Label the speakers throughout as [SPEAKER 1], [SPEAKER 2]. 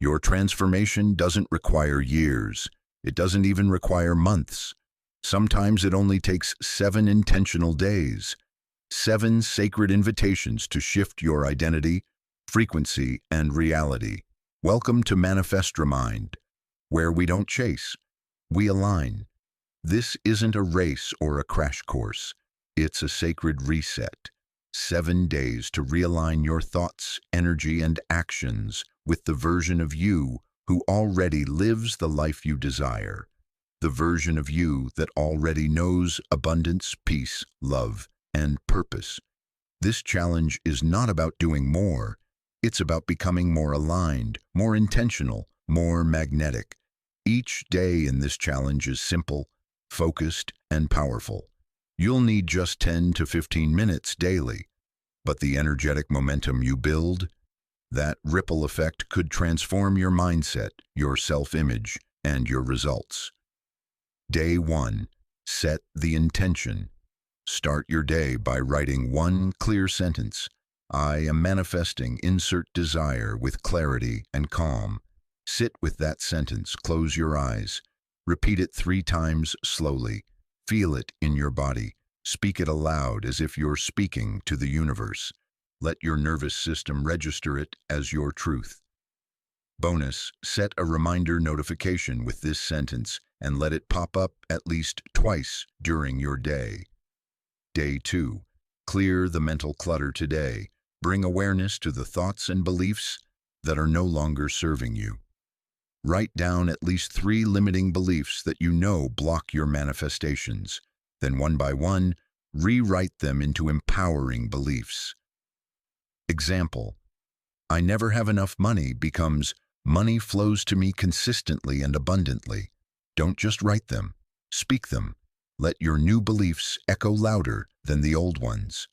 [SPEAKER 1] Your transformation doesn't require years. It doesn't even require months. Sometimes it only takes 7 intentional days, 7 sacred invitations to shift your identity, frequency, and reality. Welcome to Manifestramind, where we don't chase, we align. This isn't a race or a crash course. It's a sacred reset. 7 days to realign your thoughts, energy, and actions with the version of you who already lives the life you desire. The version of you that already knows abundance, peace, love, and purpose. This challenge is not about doing more. It's about becoming more aligned, more intentional, more magnetic. Each day in this challenge is simple, focused, and powerful. You'll need just 10 to 15 minutes daily. But the energetic momentum you build, that ripple effect could transform your mindset, your self-image, and your results. Day 1. Set the intention. Start your day by writing one clear sentence. I am manifesting insert desire with clarity and calm. Sit with that sentence, close your eyes. Repeat it 3 times slowly. Feel it in your body. Speak it aloud as if you're speaking to the universe. Let your nervous system register it as your truth. Bonus, set a reminder notification with this sentence and let it pop up at least twice during your day. Day 2. Clear the mental clutter today. Bring awareness to the thoughts and beliefs that are no longer serving you. Write down at least 3 limiting beliefs that you know block your manifestations. Then one by one, rewrite them into empowering beliefs. Example, I never have enough money becomes money flows to me consistently and abundantly. Don't just write them, speak them. Let your new beliefs echo louder than the old ones.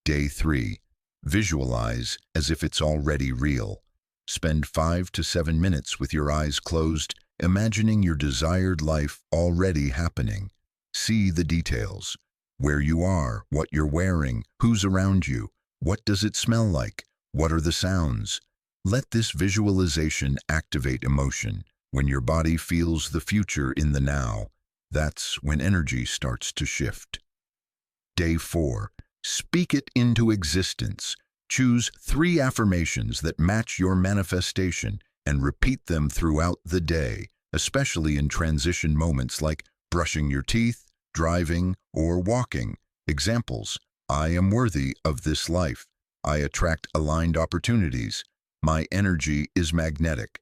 [SPEAKER 1] Day 3. Visualize as if it's already real. Spend 5 to 7 minutes with your eyes closed, imagining your desired life already happening. See the details. Where you are, what you're wearing, who's around you, what does it smell like, what are the sounds. Let this visualization activate emotion. When your body feels the future in the now, that's when energy starts to shift. Day 4. Speak it into existence. Choose 3 affirmations that match your manifestation and repeat them throughout the day, especially in transition moments like brushing your teeth, driving, or walking. Examples, I am worthy of this life. I attract aligned opportunities. My energy is magnetic.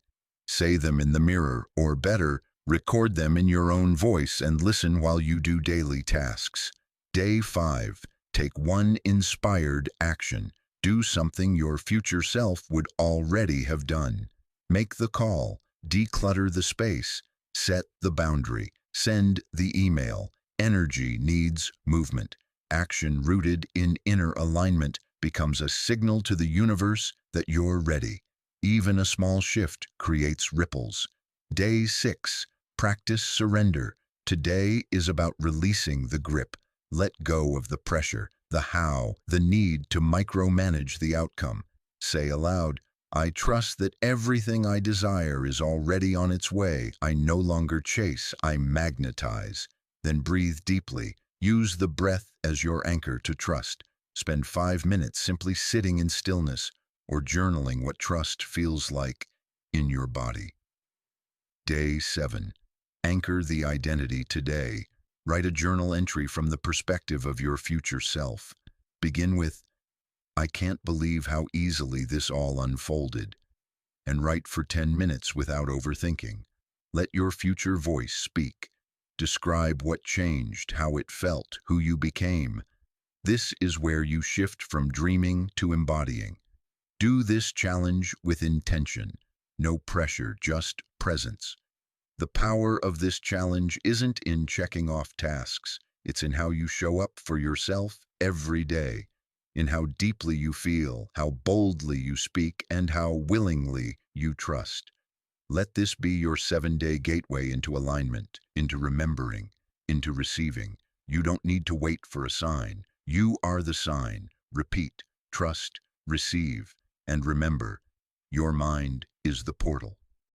[SPEAKER 1] Say them in the mirror, or better, record them in your own voice and listen while you do daily tasks. Day 5. Take one inspired action. Do something your future self would already have done. Make the call, declutter the space, set the boundary, send the email. Energy needs movement. Action rooted in inner alignment becomes a signal to the universe that you're ready. Even a small shift creates ripples. Day 6. Practice surrender. Today is about releasing the grip. Let go of the pressure, the how, the need to micromanage the outcome. Say aloud, I trust that everything I desire is already on its way. I no longer chase, I magnetize. Then breathe deeply. Use the breath as your anchor to trust. Spend 5 minutes simply sitting in stillness or journaling what trust feels like in your body. Day 7. Anchor the identity today. Write a journal entry from the perspective of your future self. Begin with, I can't believe how easily this all unfolded. And write for 10 minutes without overthinking. Let your future voice speak. Describe what changed, how it felt, who you became. This is where you shift from dreaming to embodying. Do this challenge with intention. No pressure, just presence. The power of this challenge isn't in checking off tasks. It's in how you show up for yourself every day, in how deeply you feel, how boldly you speak, and how willingly you trust. Let this be your 7-day gateway into alignment, into remembering, into receiving. You don't need to wait for a sign. You are the sign. Repeat, trust, receive, and remember, your mind is the portal.